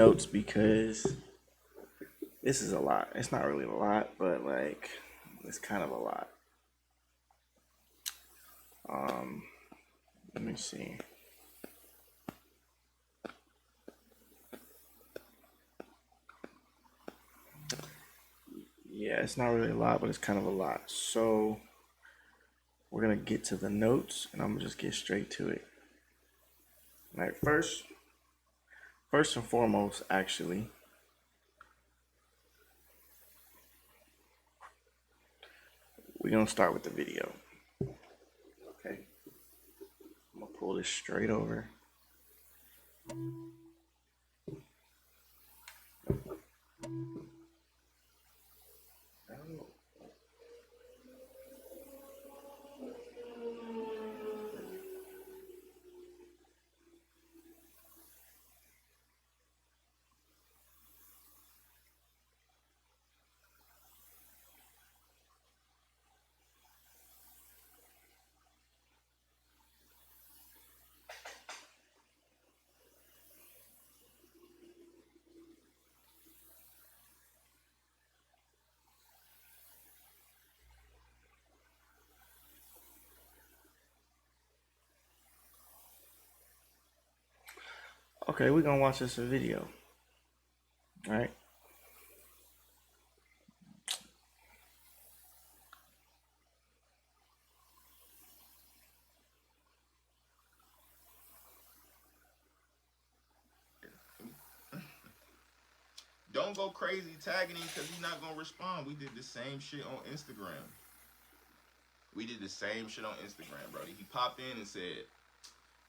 notes because this is a lot. It's not really a lot, but like it's kind of a lot. Let me see. Yeah, it's not really a lot, but it's kind of a lot. So we're gonna get to the notes, and I'm gonna just get straight to it. All right, first and foremost, actually, we're gonna start with the video. Okay, I'm gonna pull this straight over. Okay, we're gonna watch this video. All right. Don't go crazy tagging him because he's not gonna respond. We did the same shit on Instagram. We did the same shit on Instagram, bro. He popped in and said,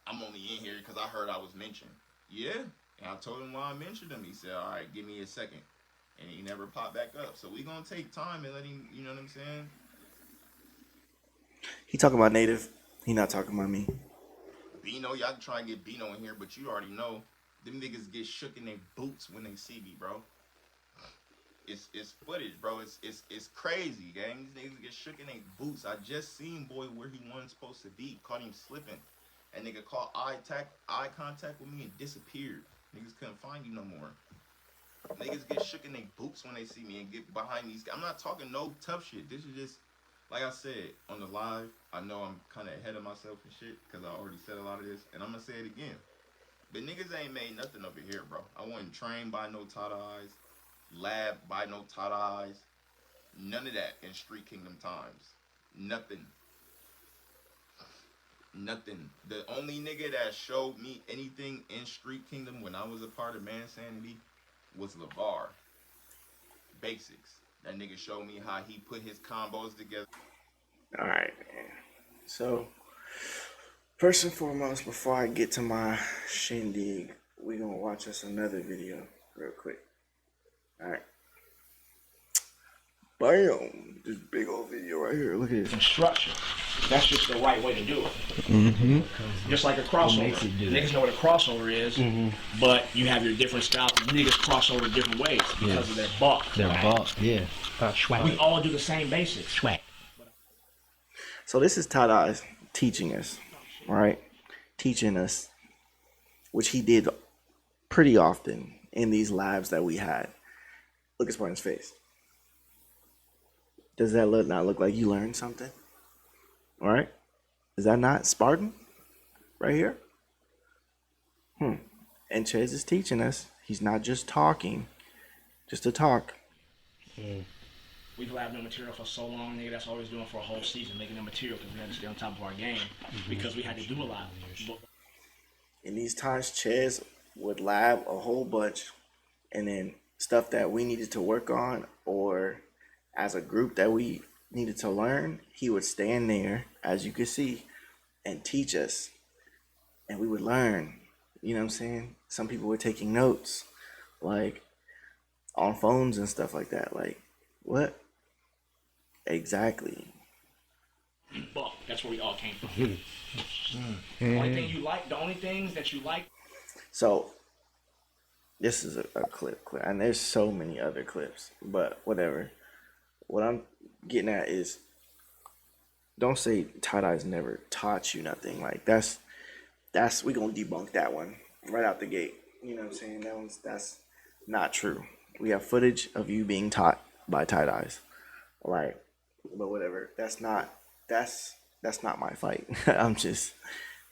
"I'm only in here because I heard I was mentioned." Yeah, and I told him why I mentioned him. He said, "All right, give me a second," and he never popped back up. So we gonna take time and let him. You know what I'm saying? He talking about native. He not talking about me. Bino, y'all can try and get Bino in here, but you already know them niggas get shook in their boots when they see me, bro. It's footage, bro. It's crazy, gang. These niggas get shook in their boots. I just seen boy where he wasn't supposed to be. Caught him slipping. And nigga caught eye contact with me and disappeared. Niggas couldn't find you no more. Niggas get shook in their boots when they see me and get behind these. I'm not talking no tough shit. This is just like I said on the live. I know I'm kind of ahead of myself and shit because I already said a lot of this, and I'm gonna say it again. But niggas ain't made nothing over here, bro. I wasn't trained by no Tata eyes, lab by no Tata eyes, none of that in Street Kingdom times. Nothing. Nothing. The only nigga that showed me anything in Street Kingdom when I was a part of Man Sanity was LeVar. Basics. That nigga showed me how he put his combos together. All right, man. So first and foremost, before I get to my shindig, we gonna watch us another video real quick. All right. Bam! This big old video right here. Look at this. Structure. That's just the right way to do it. Just like a crossover. Niggas know what a crossover is, but you have your different styles. Niggas cross over different ways because of their buck. Their buck, yeah. We all do the same basics. Swag. So this is Tada teaching us, right? Teaching us, which he did pretty often in these lives that we had. Look at Spartan's face. Does that not look like you learned something? All right. Is that not Spartan right here? And Chez is teaching us. He's not just talking, just to talk. We've labbed no material for so long, nigga. That's all we was doing for a whole season, making the material because we had to stay on top of our game because we had to do a lot. In these times, Chez would lab a whole bunch, and then stuff that we needed to work on or as a group that we needed to learn, he would stand there, as you could see, and teach us. And we would learn. You know what I'm saying? Some people were taking notes, like on phones and stuff like that. Like, what? Exactly. Buck. That's where we all came from. The only thing you like, the only things that you like. So, this is a clip, and there's so many other clips, but whatever. What I'm getting at is, don't say Tada's never taught you nothing. Like that's we gonna debunk that one right out the gate. You know what I'm saying? That's not true. We have footage of you being taught by tight eyes. Like, but whatever. That's not my fight. I'm just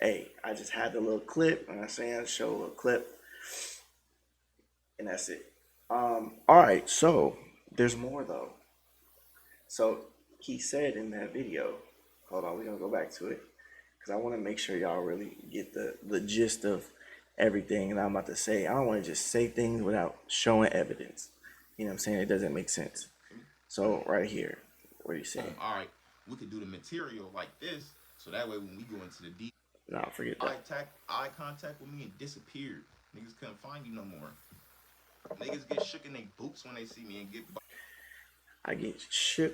hey, I just had the little clip and I say I show a little clip and that's it. All right, so there's more though. So he said in that video, hold on, we're gonna go back to it because I want to make sure y'all really get the gist of everything that I'm about to say. I don't want to just say things without showing evidence. You know what I'm saying? It doesn't make sense. So right here, what are you saying? All right, we could do the material like this, so that way when we go into the deep No, forget that. eye contact with me and disappeared. Niggas couldn't find you no more. Niggas get shook in their boots when they see me and get. I get shook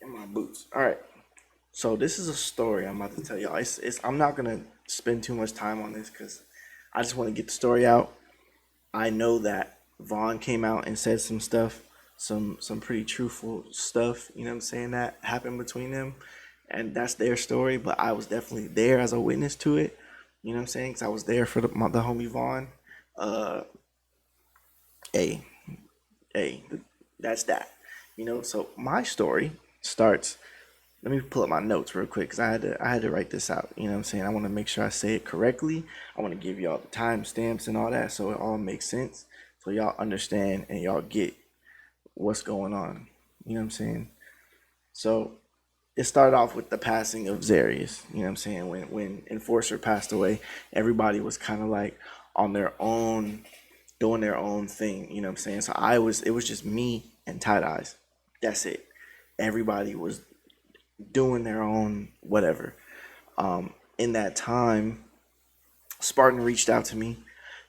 in my boots. All right. So this is a story I'm about to tell y'all. I'm not gonna spend too much time on this because I just want to get the story out. I know that Vaughn came out and said some stuff, some pretty truthful stuff. You know what I'm saying, that happened between them, and that's their story. But I was definitely there as a witness to it. You know what I'm saying? Because I was there for the homie Vaughn. Uh, hey, hey, that's that. You know. So my story starts. Let me pull up my notes real quick because I had to write this out. You know what I'm saying? I want to make sure I say it correctly. I want to give y'all the timestamps and all that so it all makes sense. So y'all understand and y'all get what's going on. You know what I'm saying? So it started off with the passing of Zaryus. You know what I'm saying? When Enforcer passed away, everybody was kind of like on their own, doing their own thing. You know what I'm saying? So it was just me and Tight Eyes. That's it. Everybody was doing their own whatever. In that time, Spartan reached out to me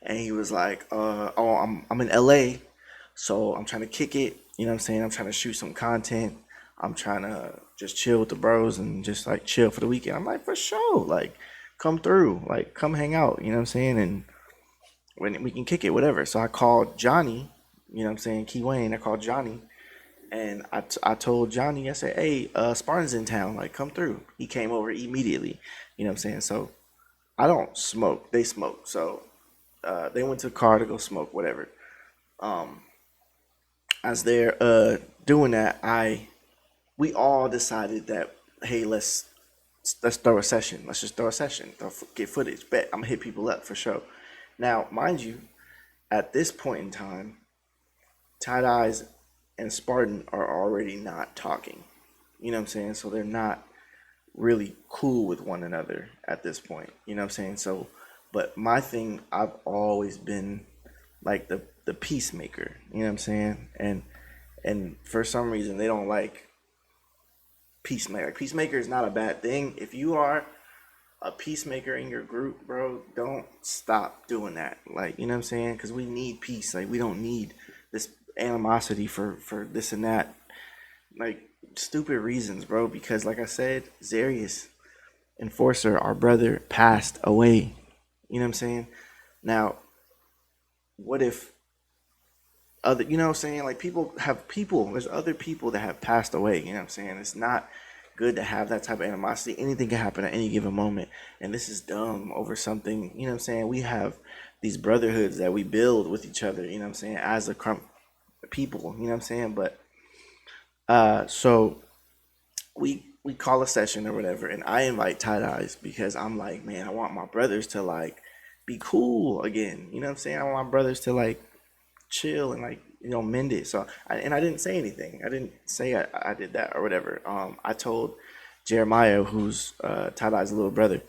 and he was like, oh, I'm in LA, so I'm trying to kick it. You know what I'm saying? I'm trying to shoot some content. I'm trying to just chill with the bros and just like chill for the weekend. I'm like, for sure. Like, come through. Like, come hang out. You know what I'm saying? And when we can kick it, whatever. So I called Johnny, you know what I'm saying? Key Wayne. I called Johnny and I told Johnny, I said, hey, Spartan's in town. Like, come through. He came over immediately. You know what I'm saying? So I don't smoke. They smoke. So they went to the car to go smoke, whatever. Um, as they're doing that, we all decided that, hey, let's throw a session. Let's just throw a session. Get footage. Bet I'm gonna hit people up for sure. Now, mind you, at this point in time, Tight Eyes and Spartan are already not talking. You know what I'm saying? So they're not really cool with one another at this point. You know what I'm saying? So, but my thing, I've always been like the peacemaker. You know what I'm saying? And for some reason they don't like peacemaker. Peacemaker is not a bad thing. If you are a peacemaker in your group, bro, don't stop doing that. Like, you know what I'm saying? Because we need peace. Like, we don't need this animosity for this and that. Like, stupid reasons, bro. Because, like I said, Zaryus, Enforcer, our brother, passed away. You know what I'm saying? Now, what if other, you know what I'm saying? Like, there's other people that have passed away. You know what I'm saying? It's not good to have that type of animosity. Anything can happen at any given moment. And this is dumb over something, you know what I'm saying? We have these brotherhoods that we build with each other, you know what I'm saying, as a Krump people, you know what I'm saying? But so we call a session or whatever, and I invite Tight Eyes because I'm like, man, I want my brothers to like be cool again. You know what I'm saying? I want my brothers to like chill and like, you know, mend it. So I didn't say anything. I didn't say I did that or whatever. I told Jeremiah, who's Tight Eye's little brother,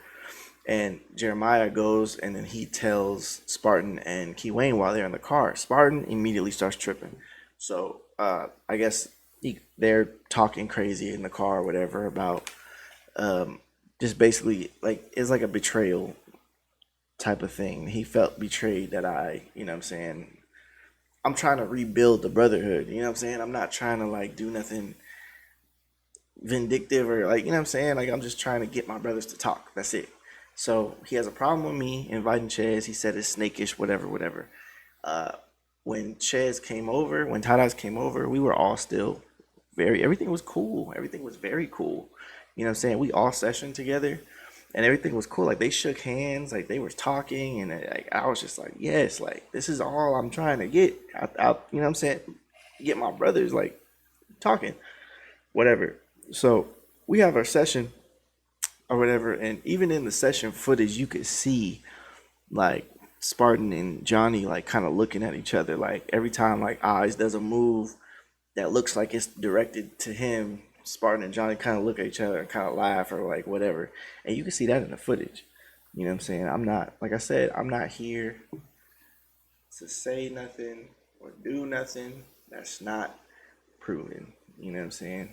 and Jeremiah goes and then he tells Spartan and Key Wayne while they're in the car. Spartan immediately starts tripping. So I guess they're talking crazy in the car or whatever about just basically like it's like a betrayal type of thing. He felt betrayed that you know what I'm saying, I'm trying to rebuild the brotherhood. You know what I'm saying? I'm not trying to like do nothing vindictive or like, you know what I'm saying? Like, I'm just trying to get my brothers to talk. That's it. So he has a problem with me inviting Chez. He said it's snakish, whatever, whatever. When Chez came over, when Tight Eyes came over, we were all still everything was cool. Everything was very cool. You know what I'm saying? We all sessioned together. and everything was cool. Like they shook hands, like they were talking, and like I was just like, yes, like this is all I'm trying to get out. You know what I'm saying? Get my brothers like talking, whatever. So we have our session or whatever, and even in the session footage, you could see like Spartan and Johnny like kind of looking at each other. Like every time like eyes does a move that looks like it's directed to him, Spartan and Johnny kind of look at each other and kind of laugh or like whatever. And you can see that in the footage. You know what I'm saying? I'm not, like I said, I'm not here to say nothing or do nothing that's not proven. You know what I'm saying?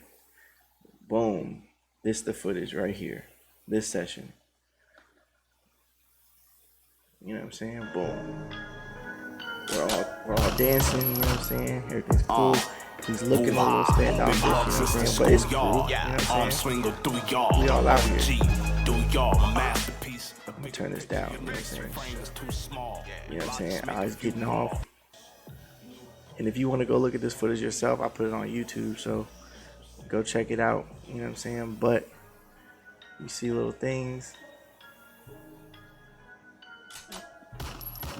Boom. This the footage right here. This session. You know what I'm saying? Boom. We're all dancing, you know what I'm saying? Everything's cool. He's looking a little standoffish, you know what I'm saying? But it's cool, you know what I'm saying? We all out here. I'm gonna turn this down, you know what I'm saying? You know what I'm saying? Eyes getting off. And if you want to go look at this footage yourself, I put it on YouTube, so go check it out, you know what I'm saying? But you see little things.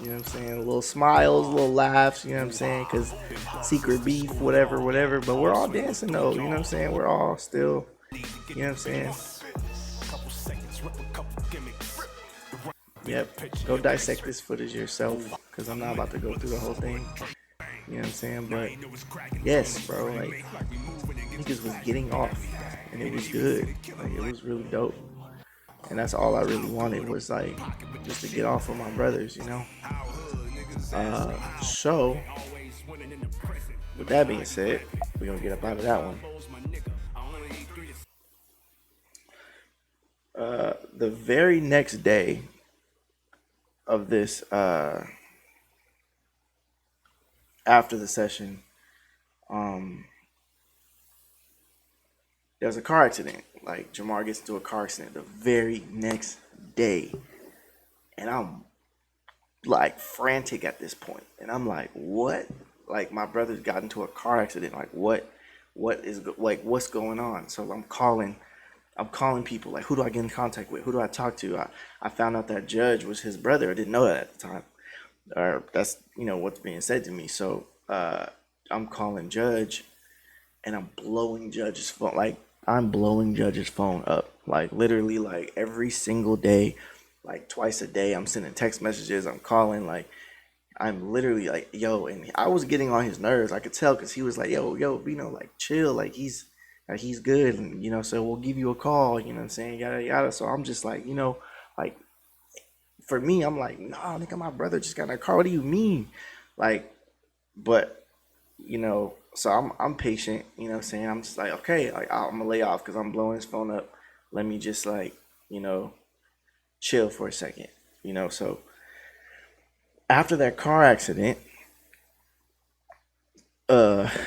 You know what I'm saying? Little smiles, little laughs, you know what I'm saying? Because secret beef, whatever. But we're all dancing though, you know what I'm saying? We're all still, you know what I'm saying? Yep. Go dissect this footage yourself because I'm not about to go through the whole thing. You know what I'm saying? But yes, bro, like niggas was getting off and it was good. Like it was really dope. And that's all I really wanted was like just to get off with my brothers, you know? So with that being said, we're gonna get up out of that one. The very next day of this, after the session, there's a car accident. Like Jamar gets into a car accident the very next day, and I'm like frantic at this point, and I'm like, what? Like my brother's got into a car accident. Like what is like what's going on? So I'm calling people. Like who do I get in contact with? Who do I talk to? I found out that Judge was his brother. I didn't know that at the time, or that's what's being said to me. So I'm calling Judge, and I'm blowing Judge's phone. Like I'm blowing Judge's phone up. Like literally, like every single day, like twice a day. I'm sending text messages. I'm calling. Like I'm literally like, yo, and I was getting on his nerves. I could tell because he was like, yo, like chill. Like he's good, and so we'll give you a call. You know what I'm saying? Yada yada. So I'm just like, like for me, I'm like, nah, nigga, my brother just got in a car. What do you mean? Like, but so I'm patient, you know what I'm saying? I'm just like, okay, like I'm gonna lay off because I'm blowing his phone up. Let me just like, chill for a second, So after that car accident,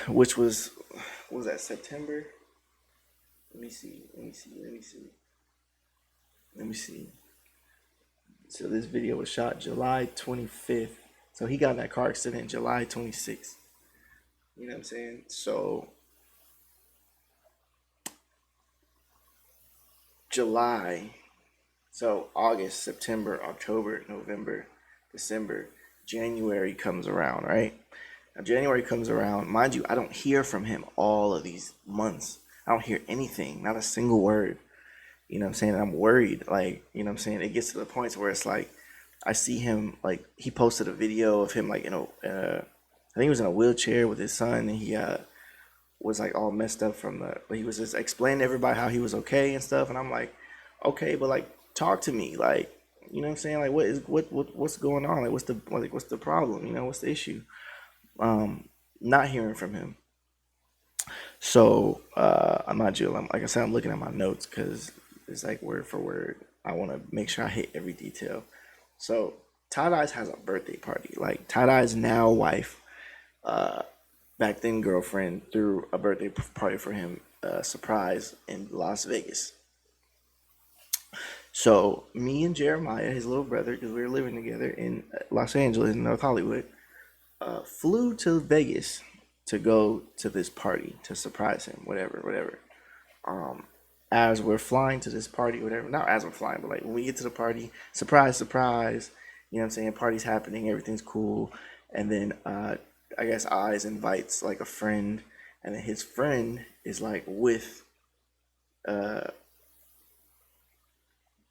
which was that September? Let me see. So this video was shot July 25th. So he got in that car accident July 26th. You know what I'm saying? So July, so August, September, October, November, December, January comes around, right? Now January comes around, mind you, I don't hear from him all of these months. I don't hear anything, not a single word. You know what I'm saying? I'm worried, like, you know what I'm saying? It gets to the point where it's like, I see him, like, he posted a video of him, like, I think he was in a wheelchair with his son, and he was like all messed up but he was just explaining to everybody how he was okay and stuff, and I'm like, okay, but like talk to me, like, you know what I'm saying, like what's going on, like what's the problem, what's the issue? Not hearing from him. So I'm not Jill. Like I said, I'm looking at my notes because it's like word for word. I want to make sure I hit every detail. So Tie-Dye's has a birthday party. Like Tie-Dye's now wife, back then girlfriend, threw a birthday party for him, surprise in Las Vegas. So me and Jeremiah, his little brother, because we were living together in Los Angeles, in North Hollywood, flew to Vegas to go to this party to surprise him, whatever. as we're flying to this party or whatever, not as we're flying, but like when we get to the party, surprise, surprise, you know what I'm saying? Party's happening, everything's cool. And then I guess Eyes invites like a friend, and then his friend is like with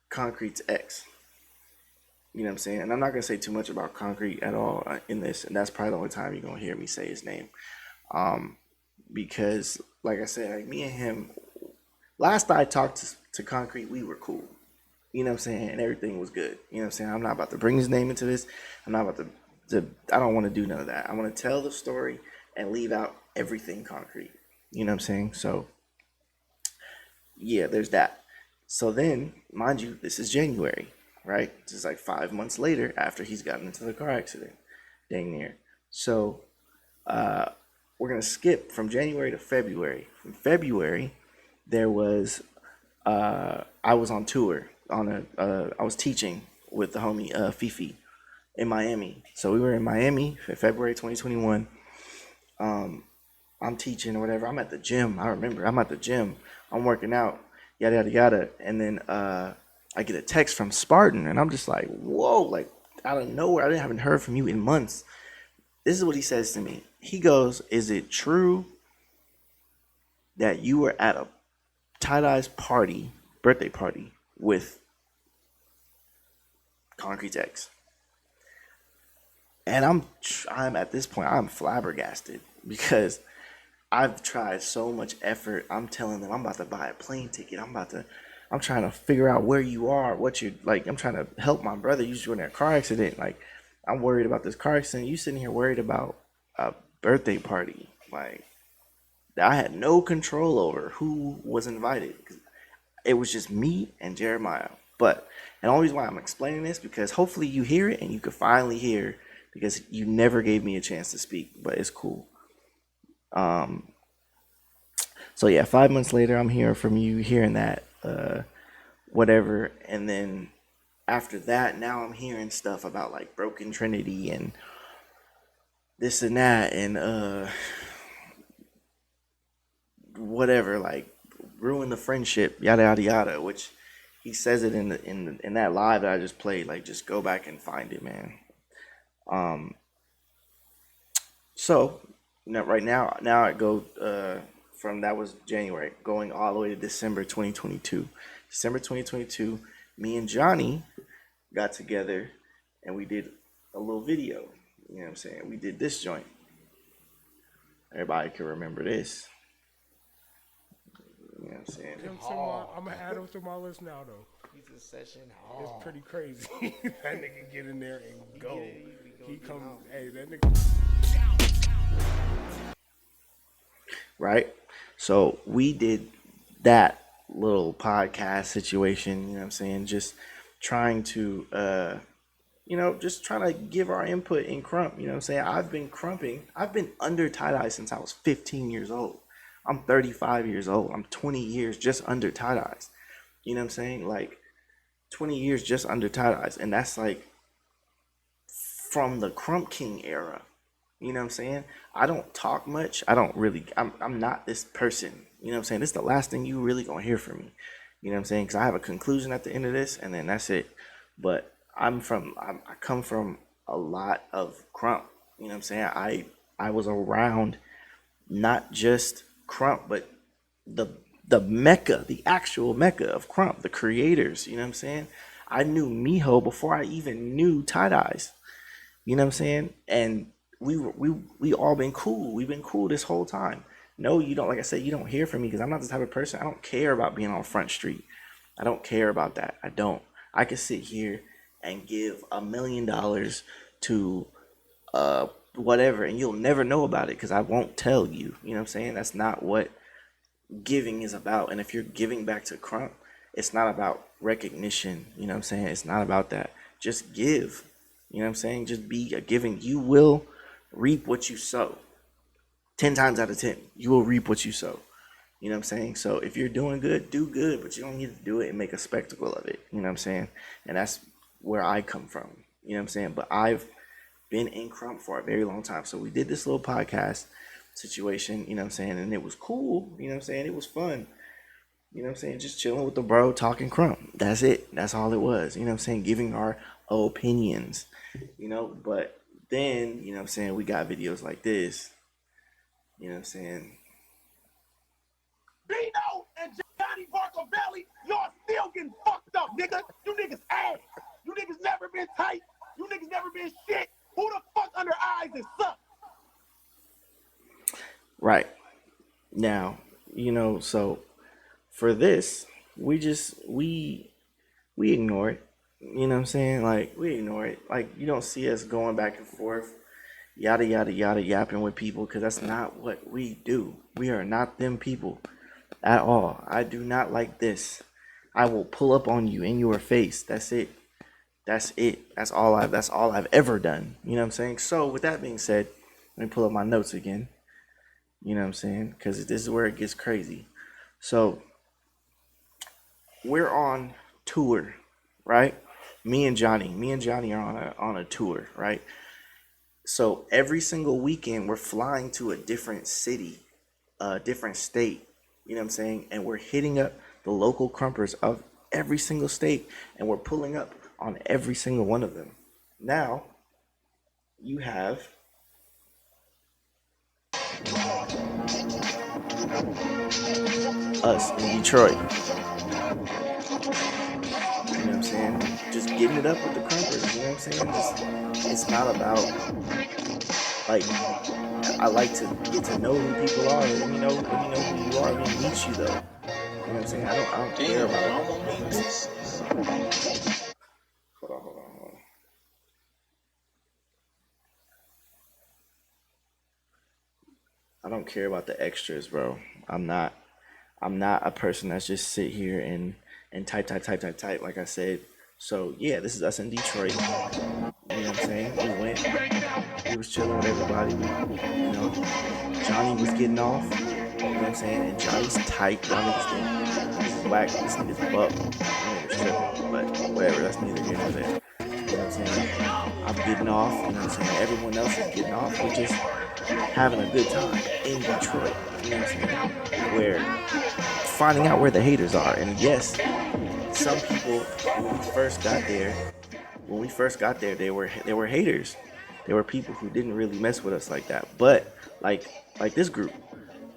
Concrete's ex. You know what I'm saying? And I'm not gonna say too much about Concrete at all in this, and that's probably the only time you're gonna hear me say his name. Because like I said, like me and him, last I talked to Concrete, we were cool. You know what I'm saying? And everything was good. You know what I'm saying? I'm not about to bring his name into this. I'm not about to I don't want to do none of that. I want to tell the story and leave out everything Concrete. You know what I'm saying? So yeah, there's that. So then, mind you, this is January, right? This is like 5 months later after he's gotten into the car accident, dang near. So we're gonna skip from January to February. From February, there was I was on tour on I was teaching with the homie Fifi in Miami. So we were in Miami in February 2021. I'm teaching or whatever. I'm at the gym. I remember I'm at the gym. I'm working out, yada yada yada, and then I get a text from Spartan, and I'm just like, whoa, like out of nowhere. I haven't heard from you in months. This is what he says to me. He goes, "Is it true that you were at a tie-dye's party, birthday party with Concrete's ex?" And I'm at this point, I'm flabbergasted because I've tried so much effort. I'm telling them I'm about to buy a plane ticket. I'm trying to figure out where you are, what you're like. I'm trying to help my brother. You just were in a car accident. Like, I'm worried about this car accident. You sitting here worried about a birthday party. Like, I had no control over who was invited. It was just me and Jeremiah. But, and the only reason why I'm explaining this, because hopefully you hear it and you can finally hear, because you never gave me a chance to speak, but it's cool. So yeah, 5 months later, I'm hearing from you, hearing that, whatever. And then after that, now I'm hearing stuff about like Broken Trinity and this and that, and whatever, like ruin the friendship, yada yada yada. Which he says it in that live that I just played. Like, just go back and find it, man. So right now I go from, that was January, going all the way to December 2022. December 2022, me and Johnny got together and we did a little video. You know what I'm saying? We did this joint. Everybody can remember this. You know what I'm saying? I'm gonna add him to my list now, though. He's a session. It's pretty crazy. That nigga get in there and go. He come. Hey, that nigga. Right? So we did that little podcast situation, you know what I'm saying? Just trying to, just trying to give our input in Krump, you know what I'm saying? I've been under tie-dye since I was 15 years old. I'm 35 years old. I'm 20 years just under tie-dyes. You know what I'm saying? Like, 20 years just under tie-dyes. And that's like from the Krump King era. You know what I'm saying? I don't talk much. I'm not this person. You know what I'm saying? This is the last thing you really gonna hear from me. You know what I'm saying? Because I have a conclusion at the end of this, and then that's it. But I come from a lot of Krump. You know what I'm saying? I was around not just Krump, but the mecca, the actual mecca of Krump, the creators. You know what I'm saying? I knew Miho before I even knew tie-dyes. You know what I'm saying? And we all been cool. We've been cool this whole time. No, you don't. Like I said, you don't hear from me because I'm not the type of person. I don't care about being on Front Street. I don't care about that. I don't. I could sit here and give $1 million to whatever, and you'll never know about it because I won't tell you. You know what I'm saying? That's not what giving is about. And if you're giving back to Krump, it's not about recognition. You know what I'm saying? It's not about that. Just give. You know what I'm saying? Just be a giving. You will reap what you sow. 10 times out of 10, you will reap what you sow. You know what I'm saying? So if you're doing good, do good, but you don't need to do it and make a spectacle of it. You know what I'm saying? And that's where I come from. You know what I'm saying? But I've been in Krump for a very long time. So we did this little podcast situation, you know what I'm saying? And it was cool, you know what I'm saying? It was fun. You know what I'm saying? Just chilling with the bro, talking Krump. That's it. That's all it was. You know what I'm saying? Giving our opinions. But then, you know what I'm saying, we got videos like this. You know what I'm saying? Bino and Johnny Barcovelli, y'all still getting fucked up, nigga. You niggas ass. You niggas never been tight. You niggas never been shit. Who the fuck under eyes and suck? Right. Now, so for this, we ignore it. You know what I'm saying? Like, we ignore it. Like, you don't see us going back and forth, yada yada yada, yapping with people, because that's not what we do. We are not them people at all. I do not like this. I will pull up on you in your face. That's it. That's it. That's all I've ever done. You know what I'm saying? So with that being said, let me pull up my notes again. You know what I'm saying? Because this is where it gets crazy. So we're on tour, right? Me and Johnny are on a tour, right? So every single weekend we're flying to a different city, a different state. You know what I'm saying? And we're hitting up the local crumpers of every single state, and we're pulling up on every single one of them. Now, you have us in Detroit. You know what I'm saying? Just getting it up with the crumpers. You know what I'm saying? It's not about, like, I like to get to know who people are. Let me know who you are. Let me meet you though. You know what I'm saying? I don't care about it. Hold on. I don't care about the extras, bro. I'm not a person that's just sit here and type like I said. So yeah, this is us in Detroit. You know what I'm saying? We was chilling with everybody. Johnny was getting off. You know what I'm saying? And Johnny's tight. Y'all niggas think this is whack. This nigga's buck. Y'all niggas tripping. But whatever, that's neither here nor there. You know what I'm saying? I'm getting off. You know what I'm saying? Everyone else is getting off. We're just having a good time in Detroit. You know what I'm saying? Where finding out where the haters are. And yes, some people when we first got there, they were haters. There were people who didn't really mess with us like that. But like this group,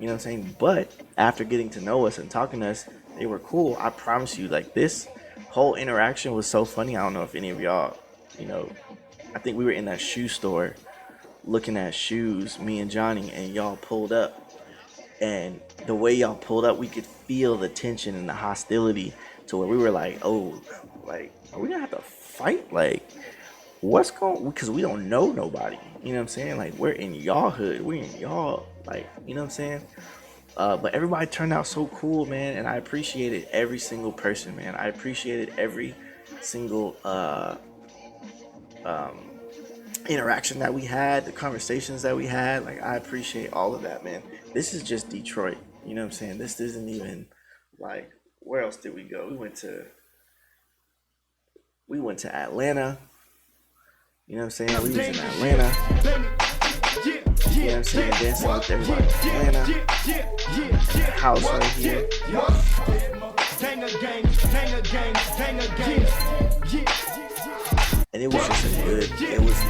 you know what I'm saying? But after getting to know us and talking to us, they were cool. I promise you, like, this whole interaction was so funny. I don't know if any of y'all, I think we were in that shoe store looking at shoes, me and Johnny, and y'all pulled up. And the way y'all pulled up, we could feel the tension and the hostility to where we were like, oh, like, are we gonna have to fight? Like, what's going, because we don't know nobody. You know what I'm saying? Like, we're in y'all hood. We're in y'all, like, you know what I'm saying? But everybody turned out so cool, man. And I appreciated every single person, man. I appreciated every single interaction that we had, the conversations that we had. Like, I appreciate all of that, man. This is just Detroit. You know what I'm saying? This isn't even, like, where else did we go? We went to Atlanta. You know what I'm saying? We was in Atlanta. You know what I'm saying? Dancing with everybody in Atlanta. And the house right here. And it was just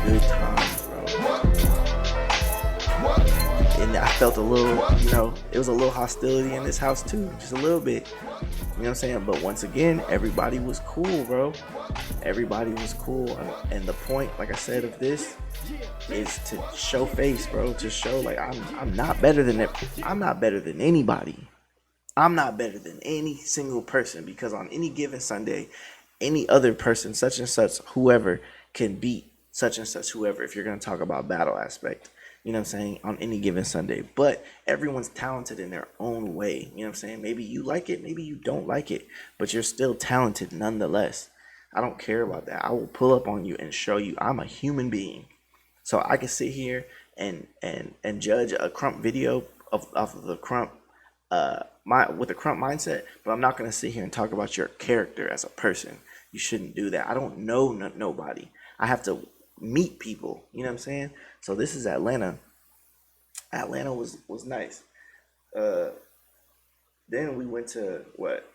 good times, bro. And I felt a little, it was a little hostility in this house too, just a little bit. You know what I'm saying? But once again, everybody was cool, bro. Everybody was cool. And the point, like I said, of this is to show face, bro. To show, like, I'm not better than anybody. I'm not better than any single person, because on any given Sunday, any other person, such and such, whoever, can beat such and such, whoever, if you're going to talk about battle aspect. You know what I'm saying? On any given Sunday. But everyone's talented in their own way. You know what I'm saying? Maybe you like it, maybe you don't like it, but you're still talented nonetheless. I don't care about that. I will pull up on you and show you I'm a human being. So I can sit here and judge a Krump video of the Krump with the Krump mindset, but I'm not going to sit here and talk about your character as a person. You shouldn't do that. I don't know nobody. I have to meet people. You know what I'm saying? So this is Atlanta. Atlanta was nice. Then we went to what?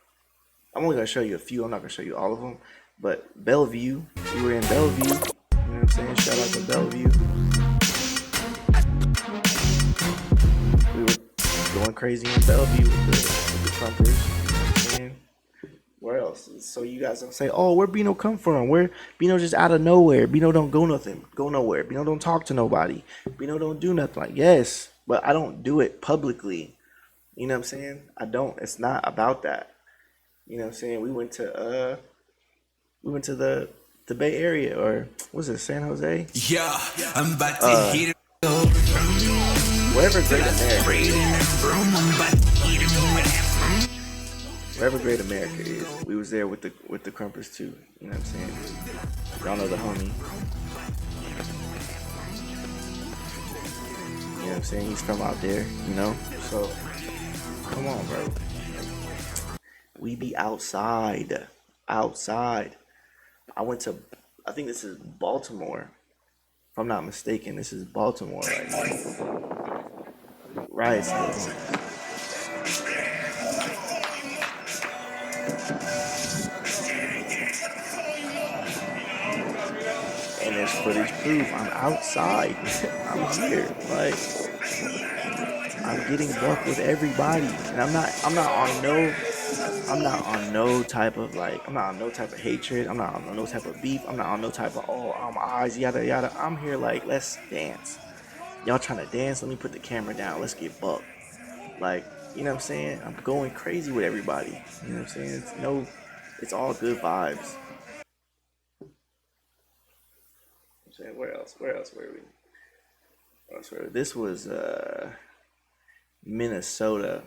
I'm only gonna show you a few. I'm not gonna show you all of them. But Bellevue, we were in Bellevue. You know what I'm saying? Shout out to Bellevue. We were going crazy in Bellevue with the Trumpers. You know what I'm saying? Where else? So you guys don't say, "Oh, where Bino come from? Where Bino just out of nowhere? Bino don't go nowhere. Bino don't talk to nobody. Bino don't do nothing." Like, yes, but I don't do it publicly. You know what I'm saying? I don't. It's not about that. You know what I'm saying? We went to the Bay Area, or was it San Jose? Yeah, I'm about to hit it. Wherever Great America is. Wherever Great America is. We was there with the Krumpers too. You know what I'm saying? Y'all know the homie. You know what I'm saying? He's from out there, you know? So come on, bro. We be outside. Outside. I think this is Baltimore. If I'm not mistaken, this is Baltimore right now. Right. And there's footage proof. I'm outside. I'm here. Like, I'm getting buck with everybody. And I'm not on no type of hatred. I'm not on no type of beef. I'm not on no type of eyes, yada yada. I'm here like, let's dance. Y'all trying to dance? Let me put the camera down. Let's get buck. Like, you know what I'm saying? I'm going crazy with everybody. You know what I'm saying? It's all good vibes. I'm saying, where else were we? This was Minnesota.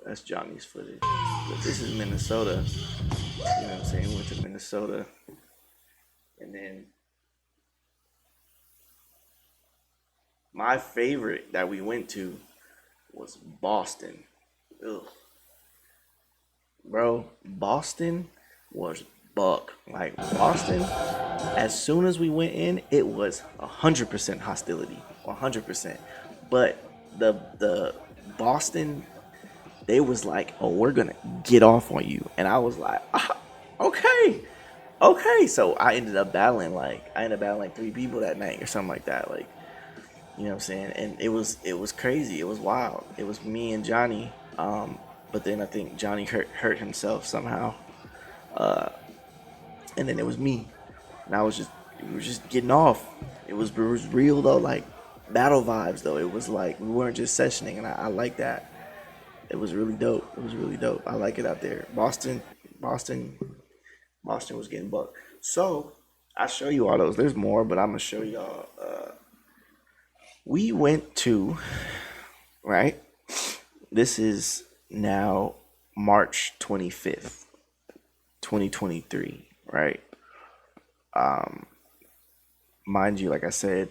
That's Johnny's footage. But this is Minnesota. You know what I'm saying? We went to Minnesota. And then my favorite that we went to was Boston. Ugh. Bro, Boston was buck. Like, Boston, as soon as we went in, it was 100% hostility. 100%. But the Boston, they was like, "Oh, we're gonna get off on you," and I was like, okay. So I ended up battling like 3 people that night or something like that. Like, you know what I'm saying? And it was crazy. It was wild. It was me and Johnny. But then I think Johnny hurt himself somehow. And then it was me. And we were just getting off. It was real though, like battle vibes though. It was like we weren't just sessioning, and I like that. It was really dope. I like it out there. Boston was getting bucked. So I'll show you all those. There's more, but I'm gonna show y'all. We went to, right? This is now March 25th, 2023, right? Mind you, like I said,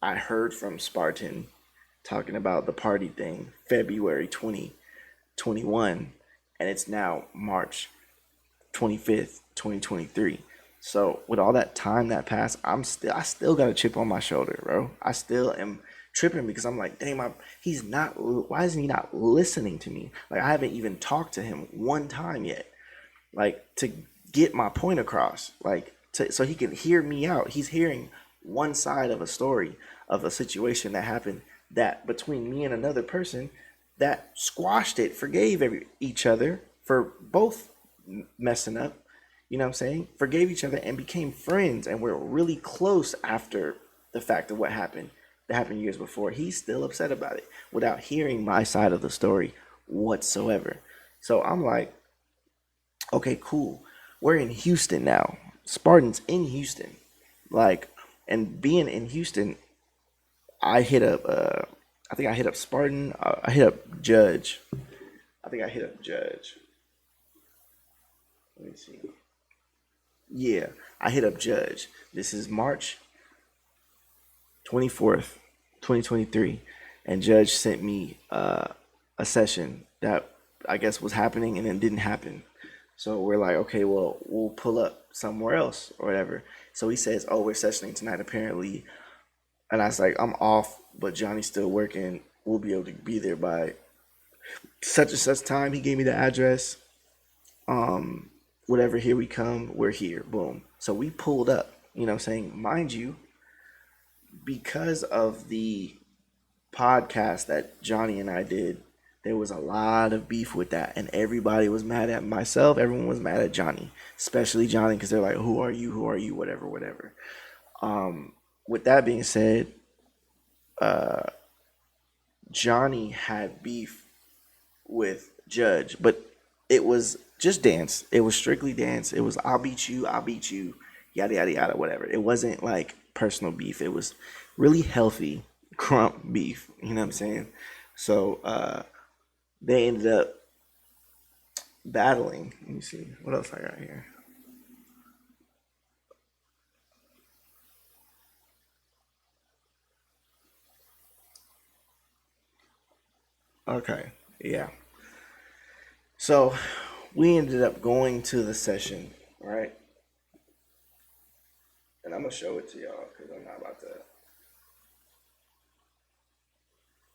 I heard from Spartan talking about the party thing February 2021, and it's now March 25th, 2023. So with all that time that passed, I still got a chip on my shoulder, bro. I still am tripping because I'm like, dang, why isn't he not listening to me? Like, I haven't even talked to him one time yet, like, to get my point across, like, so he can hear me out. He's hearing one side of a story of a situation that happened that between me and another person that squashed it, forgave each other for both messing up, you know what I'm saying? Forgave each other and became friends, and we're really close after the fact of what happened that happened years before. He's still upset about it without hearing my side of the story whatsoever. So I'm like, okay, cool. We're in Houston now. Spartan's in Houston. Like, and being in Houston, I hit up Spartan. I hit up Judge. Let me see. Yeah, I hit up Judge. This is March 24th, 2023. And Judge sent me a session that I guess was happening and then didn't happen. So we're like, okay, well, we'll pull up somewhere else or whatever. So he says, oh, we're sessioning tonight apparently. And I was like, I'm off, but Johnny's still working. we'll be able to be there by such and such time. He gave me the address. Whatever, here we come, we're here, boom. So we pulled up, you know what I'm saying? Mind you, because of the podcast that Johnny and I did, there was a lot of beef with that, and everybody was mad at myself. Everyone was mad at Johnny, especially Johnny, because they're like, who are you, whatever, whatever. With that being said, Johnny had beef with Judge, but it was just dance. It was strictly dance. It was I'll beat you, yada yada yada, whatever. It wasn't like personal beef. It was really healthy Krump beef. You know what I'm saying? So they ended up battling. Let me see what else I got here. Okay, yeah. So we ended up going to the session, right? And I'm gonna show it to y'all because I'm not about to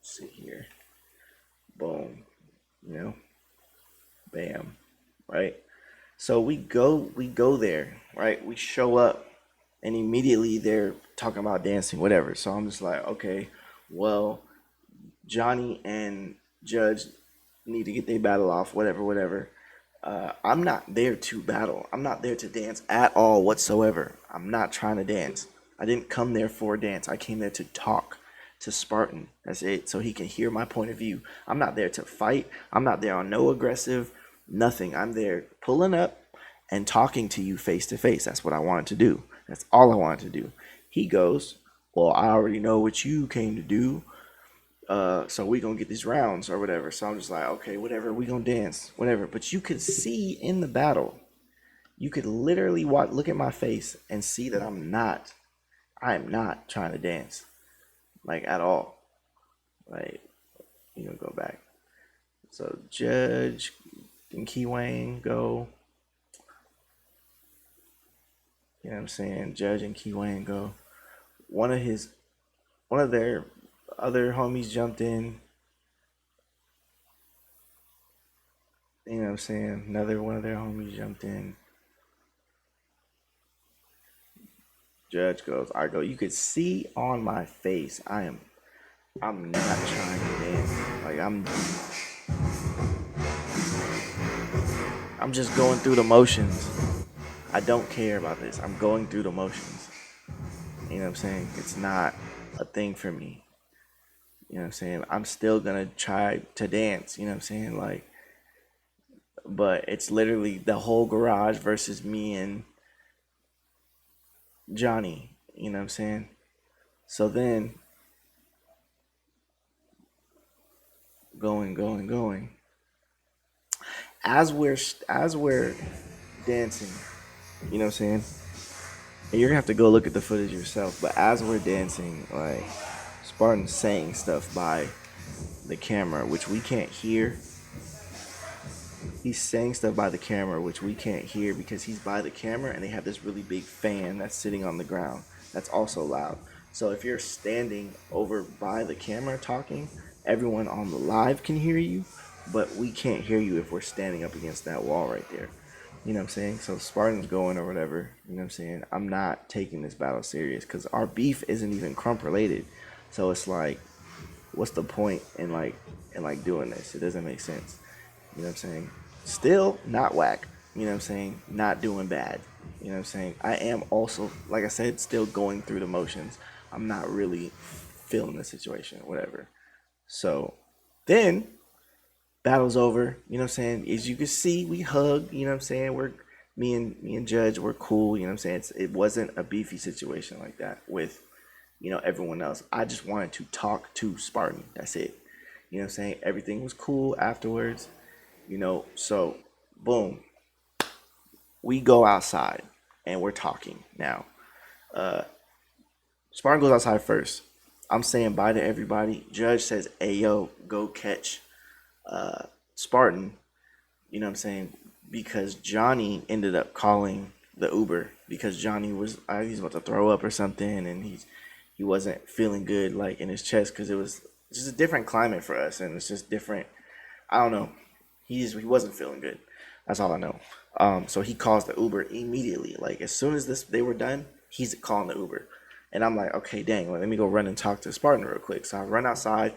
see here. Boom, you know, bam, right? So we go there, right? We show up, and immediately they're talking about dancing, whatever. So I'm just like, okay, well, Johnny and Judge need to get their battle off, whatever, whatever. I'm not there to battle. I'm not there to dance at all whatsoever. I'm not trying to dance. I didn't come there for a dance. I came there to talk to Spartan. That's it. So he can hear my point of view. I'm not there to fight. I'm not there on no aggressive, nothing. I'm there pulling up and talking to you face to face. That's what I wanted to do. That's all I wanted to do. He goes, well, I already know what you came to do. So we gonna get these rounds or whatever. So I'm just like, okay, whatever, we gonna dance, whatever. But you could see in the battle, you could literally look at my face and see that I am not trying to dance, like at all. Like, you know, go back. So Judge and Key Wayne go. You know what I'm saying? Judge and Key Wayne go. One of their other homies jumped in. You know what I'm saying? Another one of their homies jumped in. Judge goes, I go. You could see on my face, I'm not trying to dance. Like I'm just going through the motions. I don't care about this. I'm going through the motions. You know what I'm saying? It's not a thing for me. You know what I'm saying? I'm still gonna try to dance, you know what I'm saying? Like, but it's literally the whole garage versus me and Johnny, you know what I'm saying? So then going. As we're dancing, you know what I'm saying? And you're gonna have to go look at the footage yourself, but as we're dancing, like Spartan's saying stuff by the camera, which we can't hear. He's saying stuff by the camera, which we can't hear because he's by the camera and they have this really big fan that's sitting on the ground. That's also loud. So if you're standing over by the camera talking, everyone on the live can hear you, but we can't hear you if we're standing up against that wall right there. You know what I'm saying? So Spartan's going or whatever. You know what I'm saying? I'm not taking this battle serious because our beef isn't even Krump related. So it's like, what's the point in doing this? It doesn't make sense. You know what I'm saying? Still not whack. You know what I'm saying? Not doing bad. You know what I'm saying? I am also, like I said, still going through the motions. I'm not really feeling the situation, whatever. So then battle's over. You know what I'm saying? As you can see, we hug. You know what I'm saying? We're me and Judge. We're cool. You know what I'm saying? It wasn't a beefy situation like that with, you know, everyone else. I just wanted to talk to Spartan. That's it. You know what I'm saying? Everything was cool afterwards. You know, so boom. We go outside and we're talking now. Spartan goes outside first. I'm saying bye to everybody. Judge says, hey, yo, go catch Spartan. You know what I'm saying? Because Johnny ended up calling the Uber because Johnny was he's about to throw up or something, and he wasn't feeling good like in his chest because it was it's just a different climate for us, and it's just different. I don't know. He wasn't feeling good. That's all I know. So he calls the Uber immediately. Like as soon as they were done, he's calling the Uber, and I'm like, okay, dang, let me go run and talk to Spartan real quick. So I run outside,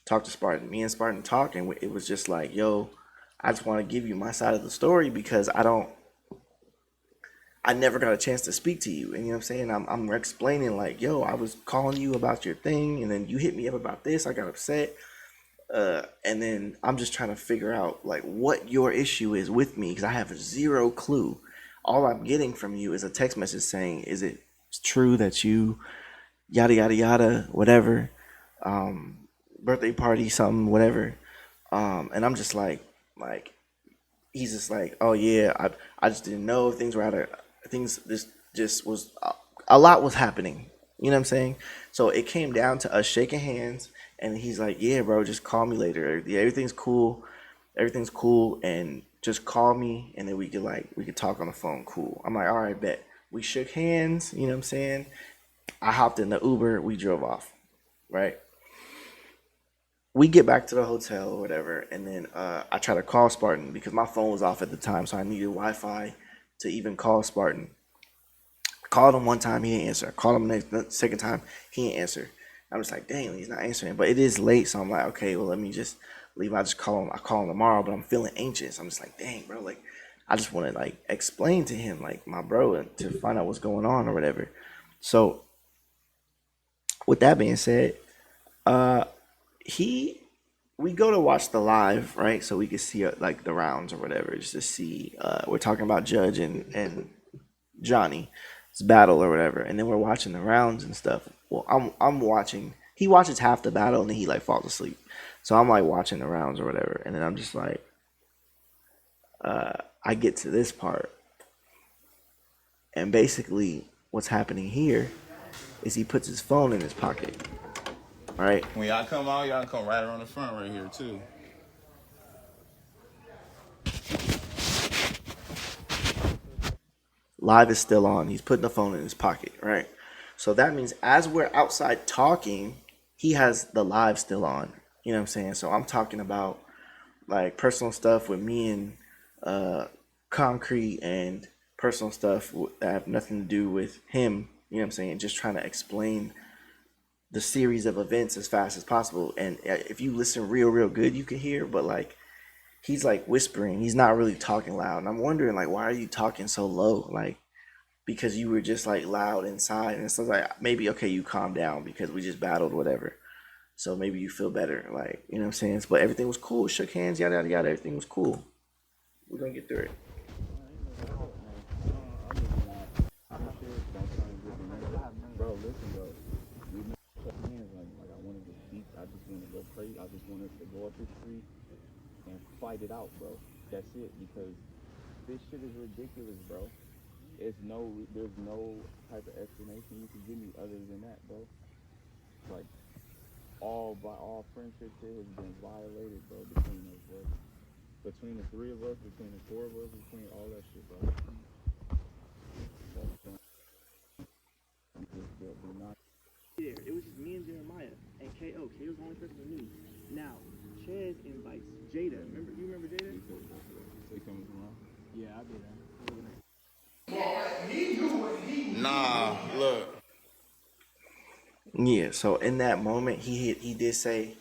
talk to Spartan. Me and Spartan talk, and it was just like, yo, I just want to give you my side of the story because I never got a chance to speak to you. And you know what I'm saying? I'm explaining like, yo, I was calling you about your thing, and then you hit me up about this. I got upset. And then I'm just trying to figure out like what your issue is with me because I have zero clue. All I'm getting from you is a text message saying, "Is it true that you yada yada yada whatever, birthday party something whatever?" And I'm just like he's just like, "Oh yeah, I just didn't know things were out of things. This just was a lot was happening." You know what I'm saying? So it came down to us shaking hands. And he's like, yeah, bro, just call me later. Yeah, everything's cool. Everything's cool. And just call me. And then we could talk on the phone. Cool. I'm like, all right, bet. We shook hands. You know what I'm saying? I hopped in the Uber. We drove off. Right. We get back to the hotel or whatever. And then I try to call Spartan because my phone was off at the time. So I needed Wi-Fi to even call Spartan. I called him one time. He didn't answer. I called him the second time. He didn't answer. I'm just like, dang, he's not answering. But it is late, so I'm like, okay, well, let me just leave. I just call him. I call him tomorrow, but I'm feeling anxious. I'm just like, dang, bro, like, I just want to like explain to him, like, my bro, to find out what's going on or whatever. So, with that being said, we go to watch the live, right? So we can see like the rounds or whatever, just to see. We're talking about Judge and Johnny's battle or whatever, and then we're watching the rounds and stuff. Well, I'm watching. He watches half the battle and then he like falls asleep. So I'm like watching the rounds or whatever, and then I'm just like, I get to this part, and basically what's happening here is he puts his phone in his pocket. All right. When y'all come out, y'all come right around the front right here too. Live is still on. He's putting the phone in his pocket, right? So that means as we're outside talking, he has the live still on. You know what I'm saying? So I'm talking about like personal stuff with me and Concrete and personal stuff that have nothing to do with him. You know what I'm saying? Just trying to explain the series of events as fast as possible. And if you listen real good, you can hear, but like he's like whispering. He's not really talking loud. And I'm wondering like, why are you talking so low? Like, because you were just like loud inside, and it's like maybe okay, you calm down because we just battled whatever, so maybe you feel better, like, you know what I'm saying? But everything was cool, shook hands, yada yada yada, everything was cool. We're gonna get through it. Bro, listen, bro. We never shook hands like I wanted to speak. I just want to go pray. I just wanted to go up the street and fight it out, bro. That's it, because this shit is ridiculous, bro. There's no type of explanation you can give me other than that, bro. Like, all friendship shit has been violated, bro, between us, bro. Between the three of us, between the four of us, between all that shit, bro. There, it was just me and Jeremiah and KO. KO was the only person we knew. Now, Chaz invites Jada. You remember Jada? Yeah, I did that. Nah, look. Yeah, so in that moment he did say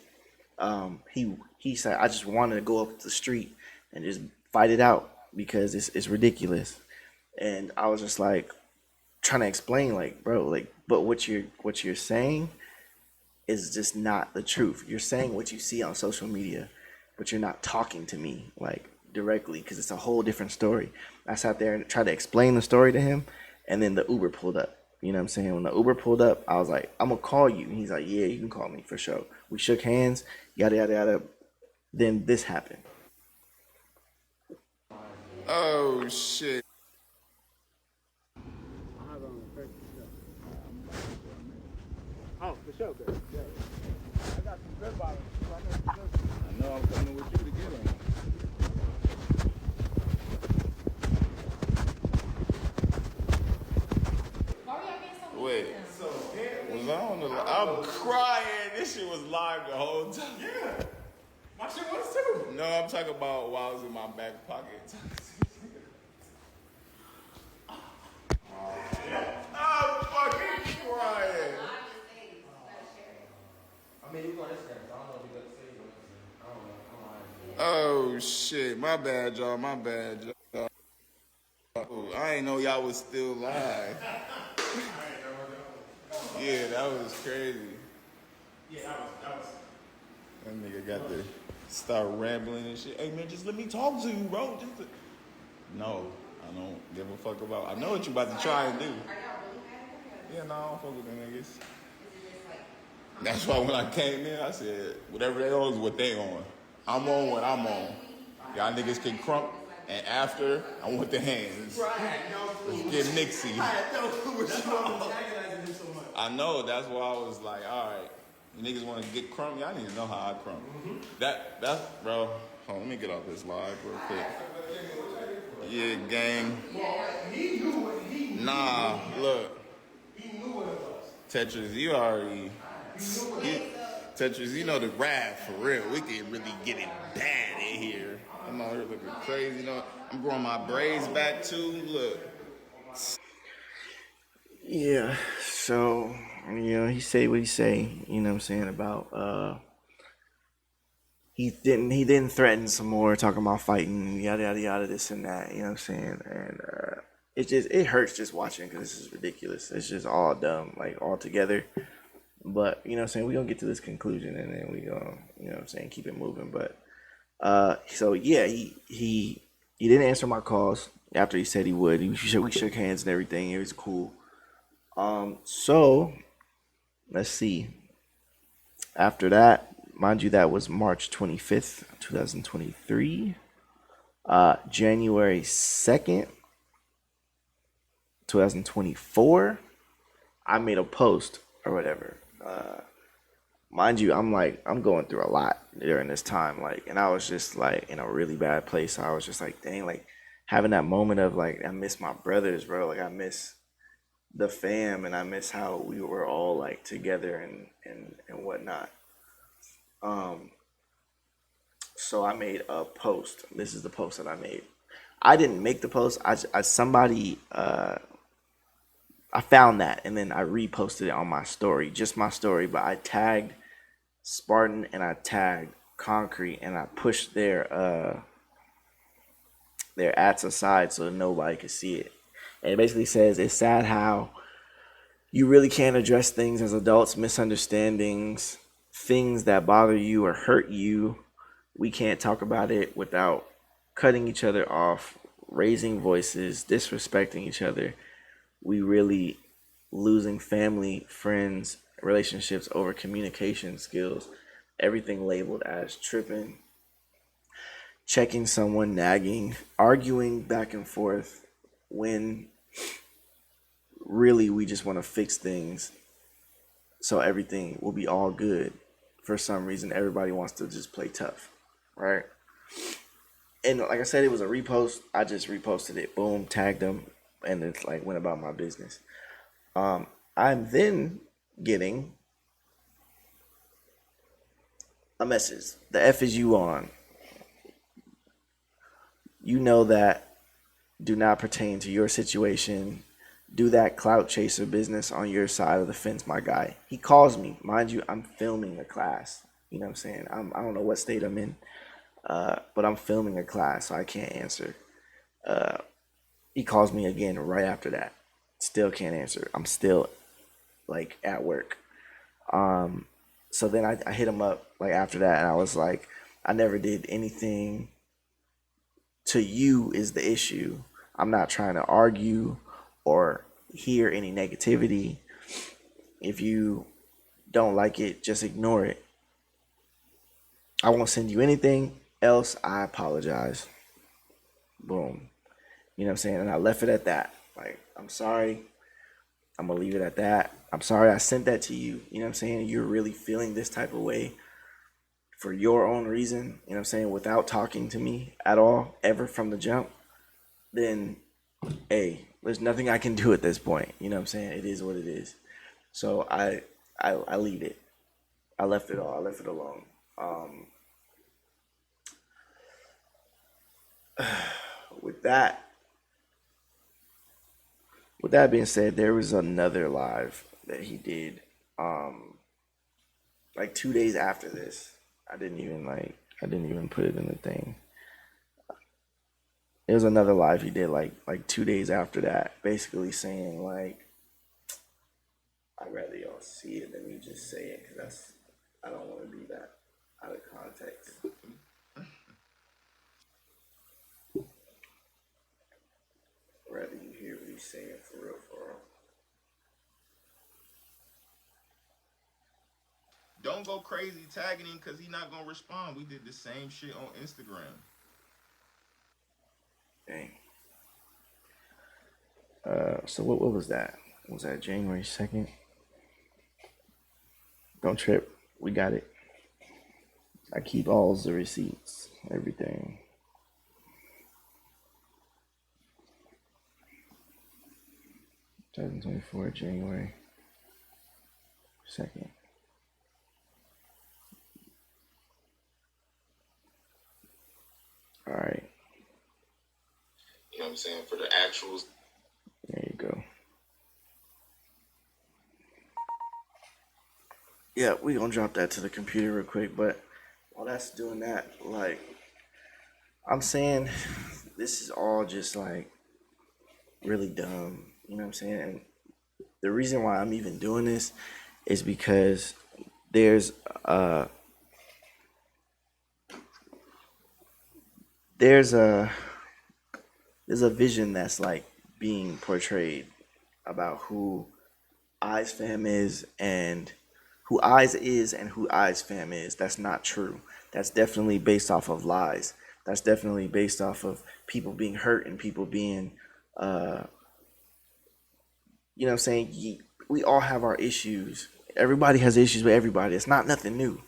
he said, I just wanted to go up the street and just fight it out because it's ridiculous. And I was just like trying to explain, like, bro, like, but what you're saying is just not the truth. You're saying what you see on social media, but you're not talking to me like directly, because it's a whole different story. I sat there and tried to explain the story to him, and then the Uber pulled up. You know what I'm saying? When the Uber pulled up, I was like, I'm gonna call you. And he's like, yeah, you can call me for sure. We shook hands, yada yada yada. Then this happened. Oh shit. Oh, for sure, bro. Yeah. I got some good bottles. I know I'm coming with you to get them. Wait. was on the I'm crying. This shit was live the whole time. Yeah. My shit was too. No, I'm talking about while I was in my back pocket. I'm fucking crying. I mean, you go on Instagram, so I don't know if you got to say something. I don't know. Oh shit, my bad, y'all. My bad, y'all. I ain't know y'all was still live. Yeah, that was crazy. Yeah, that was. That nigga got to start rambling and shit. Hey man, just let me talk to you, bro. No, I don't give a fuck about. I know what you about to try and do. Yeah, no, I don't fuck with them niggas. That's why when I came in, I said, whatever they on is what they on. I'm on what I'm on. Y'all niggas can crump, and after, I want the hands. Let's get mixy. I know, that's why I was like, alright, you niggas want to get crump? Y'all need to know how I crump. That's, bro, hold on, let me get off this live real quick. Yeah, gang. Nah, look. Tetris, you already... Tetris, you know the rap for real. We can really get it bad in here. I'm out here looking crazy, you know. I'm growing my braids back too. Look. Yeah, so, he say what he say, you know what I'm saying, about, he didn't threaten some more, talking about fighting, yada, yada, yada, this and that, you know what I'm saying, and, it hurts just watching, because this is ridiculous, it's just all dumb, like, all together, but, you know what I'm saying, we gonna get to this conclusion, and then we gonna, you know what I'm saying, keep it moving, but, so, yeah, he didn't answer my calls after he said he would, we shook hands and everything, it was cool. So let's see. After that, mind you, that was March 25th, 2023. January 2nd, 2024, I made a post or whatever. Mind you, I'm going through a lot during this time, like, and I was just like in a really bad place. So I was just like, dang, like having that moment of like, I miss my brothers, bro. Like I miss the fam, and I miss how we were all like together and whatnot. So I made a post. This is the post that I made. I didn't make the post. Somebody I found that, and then I reposted it on my story, just my story. But I tagged Spartan and I tagged Concrete, and I pushed their ads aside so nobody could see it. And it basically says, it's sad how you really can't address things as adults, misunderstandings, things that bother you or hurt you. We can't talk about it without cutting each other off, raising voices, disrespecting each other. We really losing family, friends, relationships over communication skills. Everything labeled as tripping, checking someone, nagging, arguing back and forth, when really we just want to fix things so everything will be all good. For some reason, everybody wants to just play tough, right? And like I said, it was a repost. I just reposted it, boom, tagged them, and it's like went about my business. I'm then getting a message. The F is you on. You know that do not pertain to your situation. Do that clout chaser business on your side of the fence, my guy. He calls me. Mind you, I'm filming a class. You know what I'm saying? I don't know what state I'm in, but I'm filming a class, so I can't answer. He calls me again right after that. Still can't answer. I'm still, like, at work. So then I hit him up, like, after that, and I was like, I never did anything to you is the issue. I'm not trying to argue or hear any negativity. If you don't like it, just ignore it. I won't send you anything else. I apologize. Boom. You know what I'm saying? And I left it at that. Like, I'm sorry. I'm going to leave it at that. I'm sorry I sent that to you. You know what I'm saying? You're really feeling this type of way for your own reason, you know what I'm saying, without talking to me at all, ever from the jump, then, hey, there's nothing I can do at this point. You know what I'm saying? It is what it is. So I leave it. I left it all. I left it alone. With that with that being said, there was another live that he did. Like 2 days after this. I didn't even put it in the thing. It was another live he did like 2 days after that, basically saying like, I'd rather y'all see it than me just say it, because I don't want to be that out of context. Rather you hear what he's saying for real, for real. Don't go crazy tagging him because he's not gonna respond. We did the same shit on Instagram. Dang. So what was that? Was that January 2nd? Don't trip. We got it. I keep all the receipts, everything. (2024) January 2nd. All right. You know what I'm saying? For the actuals. There you go. Yeah, we gonna drop that to the computer real quick, but while that's doing that, like, I'm saying this is all just like really dumb. You know what I'm saying? And the reason why I'm even doing this is because there's a there's a vision that's like being portrayed about who Eyes Fam is and who Eyes is and who Eyes Fam is. That's not true. That's definitely based off of lies. That's definitely based off of people being hurt and people being, you know what I'm saying? We all have our issues. Everybody has issues with everybody. It's not nothing new.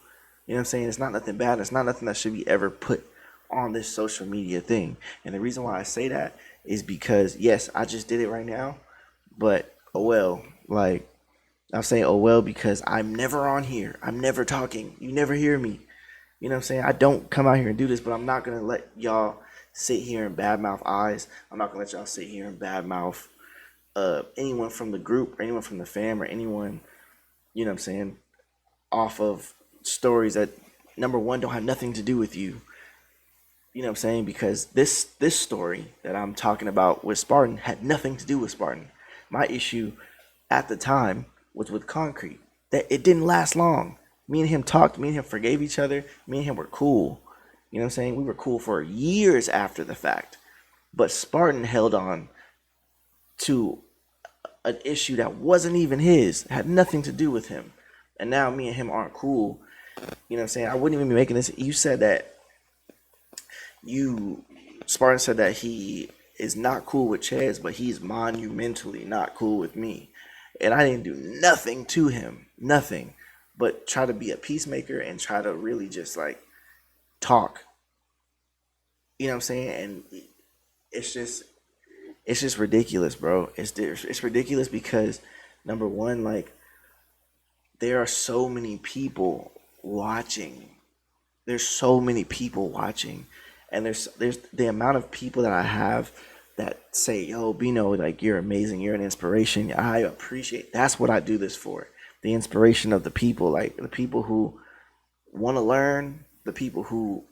You know what I'm saying? It's not nothing bad. It's not nothing that should be ever put on this social media thing. And the reason why I say that is because, yes, I just did it right now, but oh well. Like, I'm saying oh well because I'm never on here. I'm never talking. You never hear me. You know what I'm saying? I don't come out here and do this, but I'm not going to let y'all sit here and badmouth Eyes. I'm not going to let y'all sit here and badmouth anyone from the group or anyone from the fam or anyone, you know what I'm saying, off of stories that, number one, don't have nothing to do with you. You know what I'm saying? Because this story that I'm talking about with Spartan had nothing to do with Spartan. My issue at the time was with Concrete. That it didn't last long. Me and him talked. Me and him forgave each other. Me and him were cool. You know what I'm saying? We were cool for years after the fact. But Spartan held on to an issue that wasn't even his. It had nothing to do with him. And now me and him aren't cool. You know what I'm saying? I wouldn't even be making this. You said that Spartan said that he is not cool with Chaz, but he's monumentally not cool with me. And I didn't do nothing to him, nothing, but try to be a peacemaker and try to really just like talk. You know what I'm saying? And it's just ridiculous, bro. It's ridiculous because, number one, like, there are so many people watching. There's so many people watching. And there's the amount of people that I have that say, yo, Bino, like, you're amazing, you're an inspiration. I appreciate, that's what I do this for. The inspiration of the people, like the people who want to learn, the people who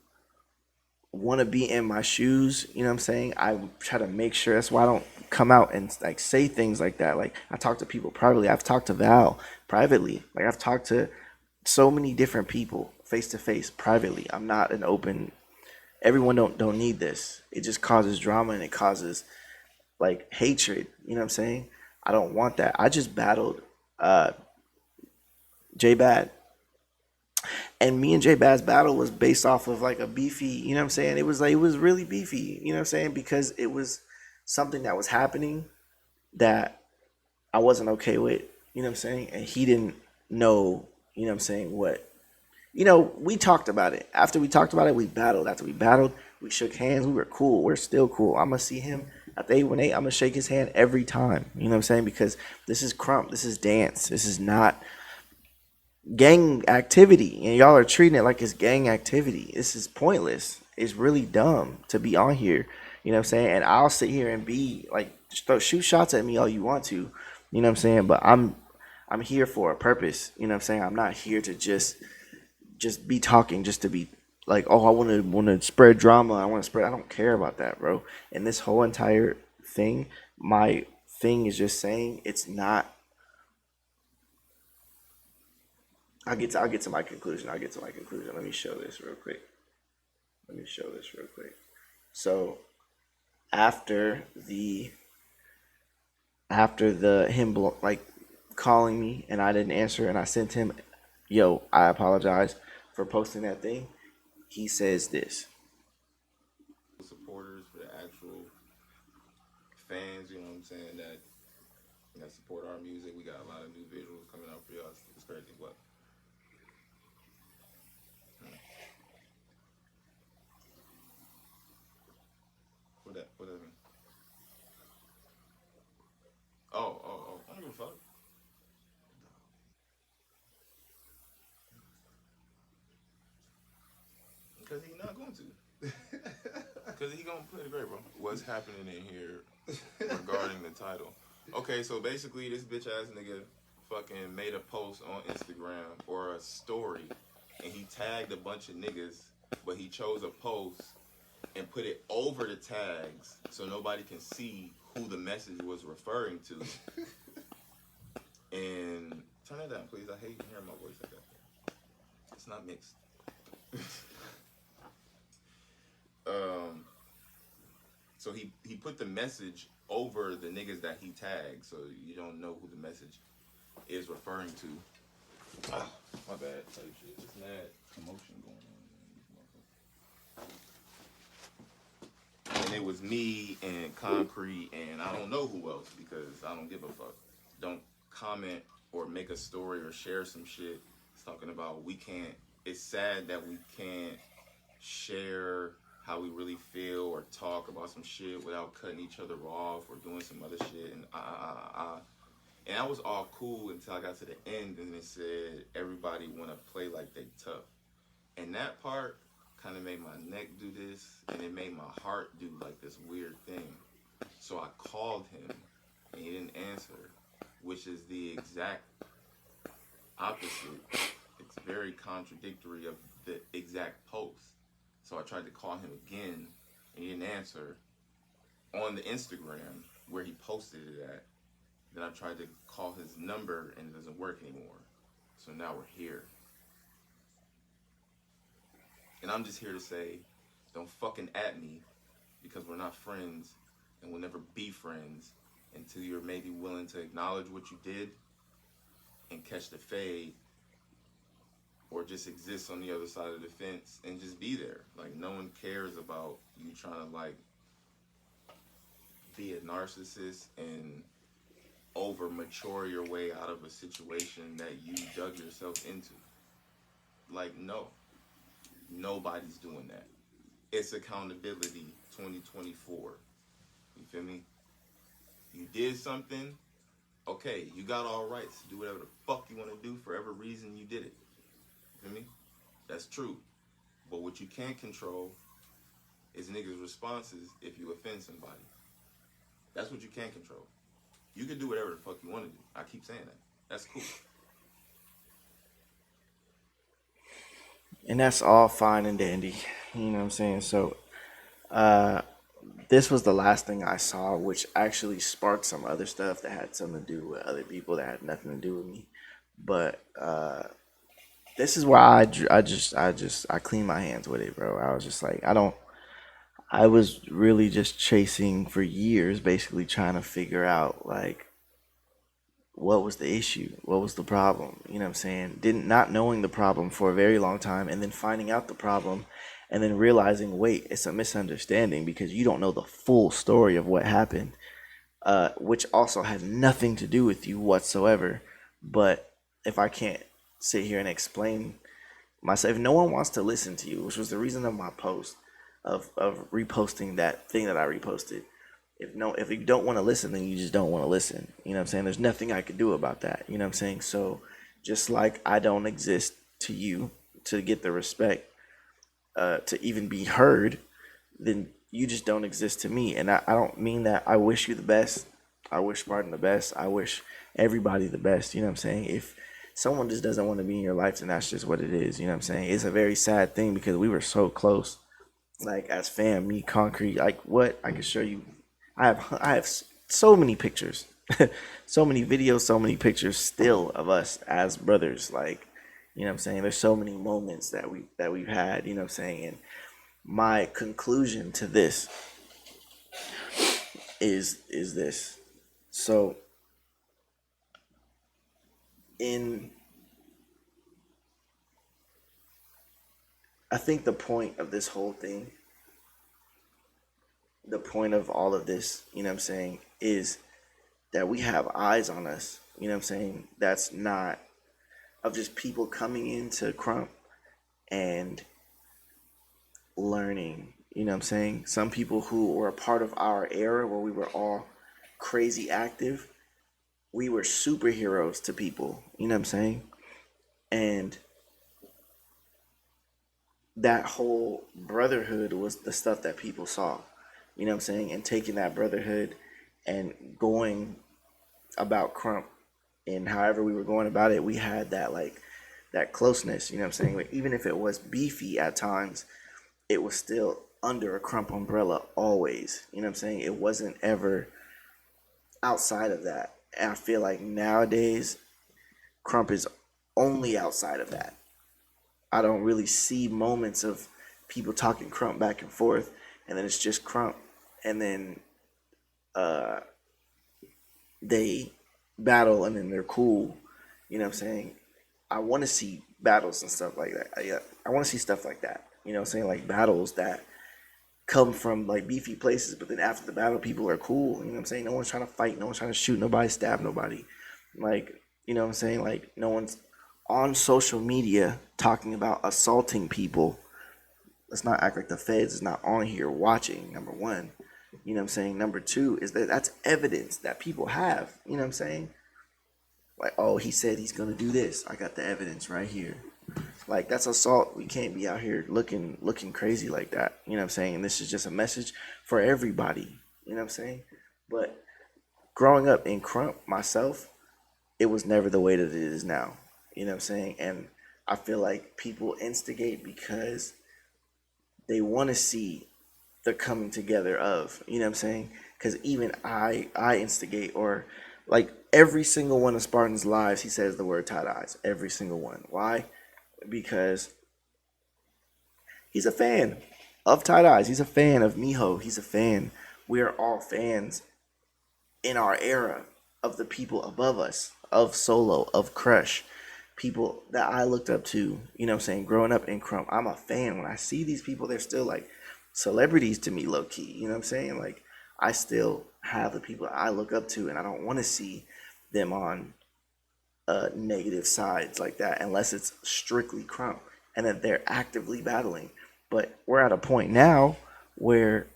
want to be in my shoes. You know what I'm saying? I try to make sure, that's why I don't come out and like say things like that. Like, I talk to people privately. I've talked to Val privately. Like, I've talked to so many different people face to face privately. I'm not an open, everyone don't need this. It just causes drama and it causes like hatred. You know what I'm saying? I don't want that. I just battled J Bad. And me and J Bad's battle was based off of like a beefy, you know what I'm saying? It was really beefy, you know what I'm saying? Because it was something that was happening that I wasn't okay with, you know what I'm saying? And he didn't know, you know what I'm saying, what. You know, we talked about it. After we talked about it, we battled. After we battled, we shook hands. We were cool. We're still cool. I'm going to see him At the 818, I'm gonna shake his hand every time. You know what I'm saying? Because this is Krump, this is dance, this is not gang activity, and y'all are treating it like it's gang activity. This is pointless. It's really dumb to be on here. You know what I'm saying? And I'll sit here and be like, shoot shots at me all you want to. You know what I'm saying? But I'm here for a purpose. You know what I'm saying? I'm not here to just be talking just to be like, oh, I want to spread drama. I don't care about that, bro. And this whole entire thing, my thing is just saying it's not. I'll get to my conclusion. Let me show this real quick. So after the like calling me and I didn't answer and I sent him, yo, I apologize for posting that thing. He says this. Supporters, for the actual fans, you know what I'm saying, that support our music. We got a lot of new visuals coming out for y'all. It's crazy. What? What that mean? Oh. I don't give a fuck. Because he's not going to. Because he gonna play the great, bro. What's happening in here regarding the title? Okay, so basically this bitch ass nigga fucking made a post on Instagram or a story, and he tagged a bunch of niggas, but he chose a post and put it over the tags so nobody can see who the message was referring to. And turn that down, please. I hate hearing my voice like that. It's not mixed. So he put the message over the niggas that he tagged, so you don't know who the message is referring to. My bad. Type shit. It's mad commotion going on. And it was me and Concrete, and I don't know who else because I don't give a fuck. Don't comment or make a story or share some shit. It's talking about we can't. It's sad that we can't share how we really feel or talk about some shit without cutting each other off or doing some other shit. And and that was all cool until I got to the end and it said everybody want to play like they tough. And that part kind of made my neck do this, and it made my heart do like this weird thing. So I called him and he didn't answer, which is the exact opposite. It's very contradictory of the exact post. So I tried to call him again, and he didn't answer on the Instagram where he posted it at. Then I tried to call his number, and it doesn't work anymore. So now we're here. And I'm just here to say, don't fucking at me, because we're not friends, and we'll never be friends until you're maybe willing to acknowledge what you did and catch the fade, or just exist on the other side of the fence and just be there. Like, no one cares about you trying to, like, be a narcissist and over mature your way out of a situation that you dug yourself into. Like, no. Nobody's doing that. It's accountability 2024. You feel me? You did something, okay, you got all rights to do whatever the fuck you want to do for every reason you did it. You feel me? That's true. But what you can't control is niggas' responses if you offend somebody. That's what you can't control. You can do whatever the fuck you want to do. I keep saying that. That's cool. And that's all fine and dandy. You know what I'm saying? So this was the last thing I saw, which actually sparked some other stuff that had something to do with other people that had nothing to do with me. But this is why I clean my hands with it, bro. I was just like, I was really just chasing for years, basically trying to figure out like what was the issue, what was the problem. You know what I'm saying? Not knowing the problem for a very long time, and then finding out the problem, and then realizing, wait, it's a misunderstanding because you don't know the full story of what happened, which also has nothing to do with you whatsoever. But if I can't sit here and explain myself, if no one wants to listen to you, which was the reason of my post of reposting that thing that I reposted, if you don't want to listen, then you just don't want to listen. You know what I'm saying? There's nothing I could do about that. You know what I'm saying? So just like I don't exist to you to get the respect, to even be heard, then you just don't exist to me. And I don't mean that. I wish you the best. I wish Spartan the best. I wish everybody the best. You know what I'm saying? If someone just doesn't want to be in your life, then that's just what it is. You know what I'm saying? It's a very sad thing because we were so close. Like as fam, me, Concrete, like what I can show you. I have so many pictures, so many videos, so many pictures still of us as brothers. Like, you know what I'm saying? There's so many moments that we've had, you know what I'm saying? And my conclusion to this is this. So I think the point of this whole thing, the point of all of this, you know what I'm saying, is that we have eyes on us, you know what I'm saying? That's not of just people coming into Krump and learning, you know what I'm saying? Some people who were a part of our era where we were all crazy active, we were superheroes to people, you know what I'm saying? And that whole brotherhood was the stuff that people saw, you know what I'm saying? And taking that brotherhood and going about Krump and however we were going about it, we had that like that closeness, you know what I'm saying? Like, even if it was beefy at times, it was still under a Krump umbrella always, you know what I'm saying? It wasn't ever outside of that. And I feel like nowadays Krump is only outside of that. I don't really see moments of people talking Krump back and forth, and then it's just Krump, and then they battle, and then they're cool. You know what I'm saying? I want to see battles and stuff like that. I want to see stuff like that. You know what I'm saying? Like battles that come from like beefy places, but then after the battle, people are cool. You know what I'm saying? No one's trying to fight. No one's trying to shoot nobody, stab nobody. Like, you know what I'm saying? Like, no one's on social media talking about assaulting people. Let's not act like the feds is not on here watching, number one. You know what I'm saying? Number two is that that's evidence that people have. You know what I'm saying? Like, oh, he said he's going to do this. I got the evidence right here. Like, that's assault. We can't be out here looking crazy like that. You know what I'm saying? And this is just a message for everybody. You know what I'm saying? But growing up in Krump myself, it was never the way that it is now. You know what I'm saying? And I feel like people instigate because they want to see the coming together of, you know what I'm saying? Because even I instigate, or like every single one of Spartan's lives, he says the word tie dyes. Every single one. Why? Because he's a fan of tie dyes. He's a fan of Miho. He's a fan. We're all fans in our era of the people above us, of Solo, of Crush, people that I looked up to, you know what I'm saying, growing up in Krump. I'm a fan. When I see these people, they're still like celebrities to me, low key. You know what I'm saying? Like, I still have the people I look up to, and I don't want to see them on negative sides like that unless it's strictly Krump and that they're actively battling. But we're at a point now where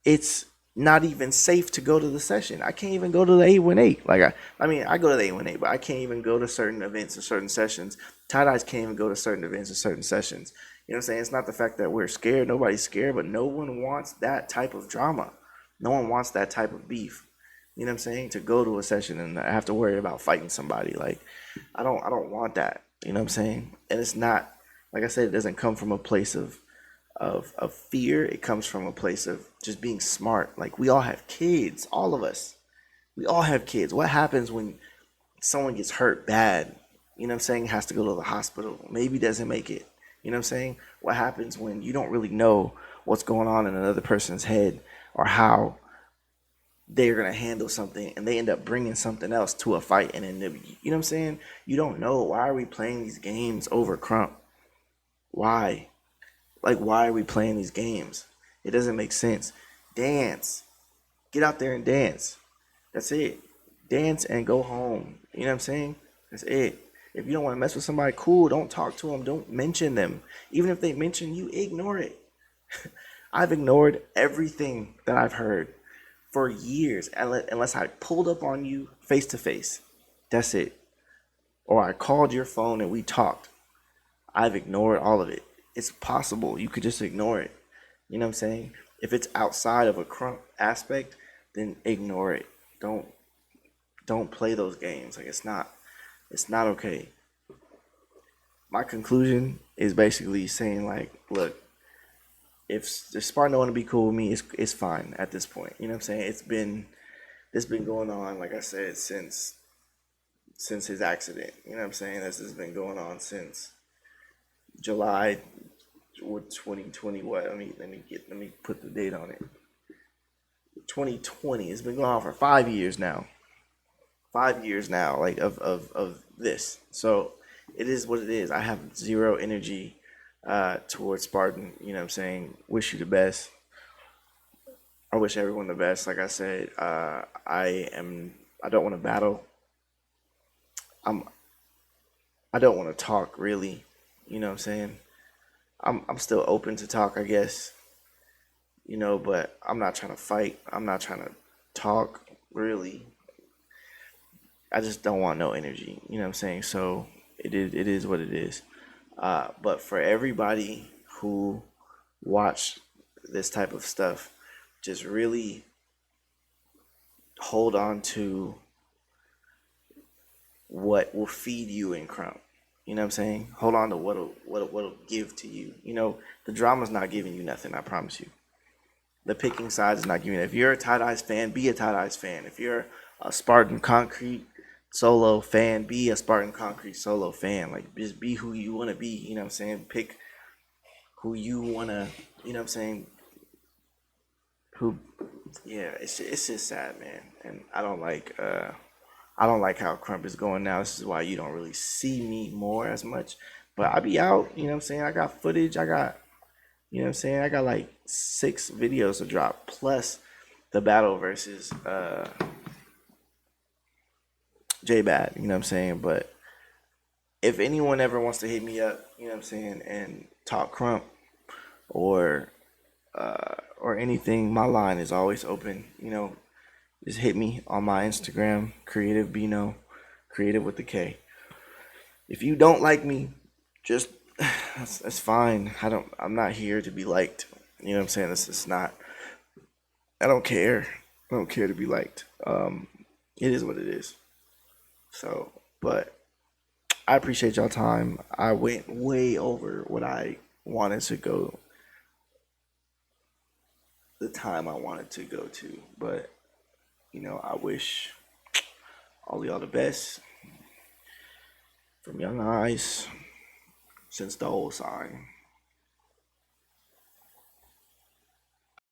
it's not even safe to go to the session. I can't even go to the 818. Like, I mean, I go to the 818, but I can't even go to certain events or certain sessions. Tie-dyes can't even go to certain events or certain sessions. You know what I'm saying? It's not the fact that we're scared. Nobody's scared, but no one wants that type of drama. No one wants that type of beef. You know what I'm saying? To go to a session and I have to worry about fighting somebody. Like, I don't want that. You know what I'm saying? And it's not, like I said, it doesn't come from a place of fear. It comes from a place of just being smart. Like, we all have kids, all of us. We all have kids. What happens when someone gets hurt bad? You know what I'm saying? Has to go to the hospital. Maybe doesn't make it. You know what I'm saying? What happens when you don't really know what's going on in another person's head or how they're going to handle something and they end up bringing something else to a fight and then, you know what I'm saying? You don't know. Why are we playing these games over Krump? Why? Like, why are we playing these games? It doesn't make sense. Dance. Get out there and dance. That's it. Dance and go home. You know what I'm saying? That's it. If you don't want to mess with somebody, cool. Don't talk to them. Don't mention them. Even if they mention you, ignore it. I've ignored everything that I've heard for years, unless I pulled up on you face to face. That's it. Or I called your phone and we talked. I've ignored all of it. It's possible you could just ignore it. You know what I'm saying? If it's outside of a Krump aspect, then ignore it. Don't play those games. Like it's not okay. My conclusion is basically saying like, look, if Spartan don't want to be cool with me, it's fine at this point. You know what I'm saying? It's been going on, like I said, since his accident. You know what I'm saying? This has been going on since July 2020. What? Let me put the date on it. 2020. It's been going on for 5 years now. 5 years now, like of this. So it is what it is. I have zero energy towards Spartan. You know what I'm saying? Wish you the best. I wish everyone the best. Like I said, I don't want to battle. I don't want to talk really. You know what I'm saying? I'm still open to talk, I guess. You know, but I'm not trying to fight. I'm not trying to talk really. I just don't want no energy. You know what I'm saying? So it is what it is. But for everybody who watch this type of stuff, just really hold on to what will feed you in Krump. You know what I'm saying? Hold on to what'll give to you. You know, the drama's not giving you nothing, I promise you. The picking sides is not giving you. If you're a Tight Eyes fan, be a Tight Eyes fan. If you're a Spartan Concrete solo fan, be a Spartan Concrete solo fan. Like, just be who you want to be. You know what I'm saying? Pick who you want to, you know what I'm saying? It's just sad, man. And I don't like how Krump is going now. This is why you don't really see me more as much. But I be out, you know what I'm saying? I got footage. You know what I'm saying? I got like 6 videos to drop, plus the battle versus J-Bad, you know what I'm saying? But if anyone ever wants to hit me up, you know what I'm saying, and talk Krump or anything, my line is always open. You know, just hit me on my Instagram, Kreative Bino, Kreative with the K. If you don't like me, just that's fine. I'm not here to be liked. You know what I'm saying? This is not. I don't care. I don't care to be liked. It is what it is. So, but I appreciate y'all time. I went way over what I wanted to go. The time I wanted to go to, but you know, I wish all y'all the best. From Young Eyes, since the old sign.